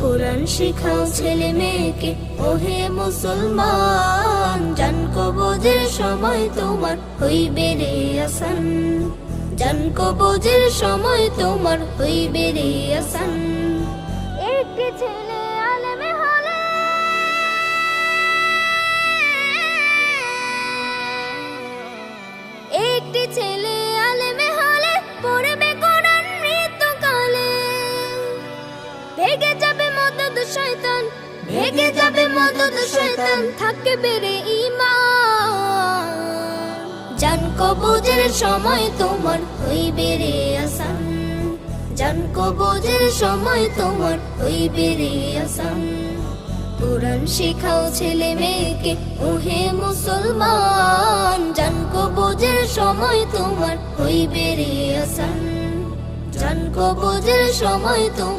কোরআন শিখাও ছেলে মেয়েকে ওহে মুসলমান, জান কবজের সময় তোমার হইবে রে আসান, জান কবজের সময় তোমার হইবে রে আসান। একটি ছেলে আলেম হলে একটি ছেলে আলেম হলে পড়বে কোরআন মৃত্যুকালে, ভেগে যাবে মদদ শয়তান, ভেগে যাবে মদদ শয়তান, থাকবে রে ঈমান, জান কবজের সময় তোমার হইবে রে আসান, জান কবজের সময় তোমার হইবে রে আসান। কোরআন শিখাও ছেলে মেয়েকে ওহে মুসলমান, জান কবজের সময় তোমার হইবে রে আসান, জান কবজের সময় তোমার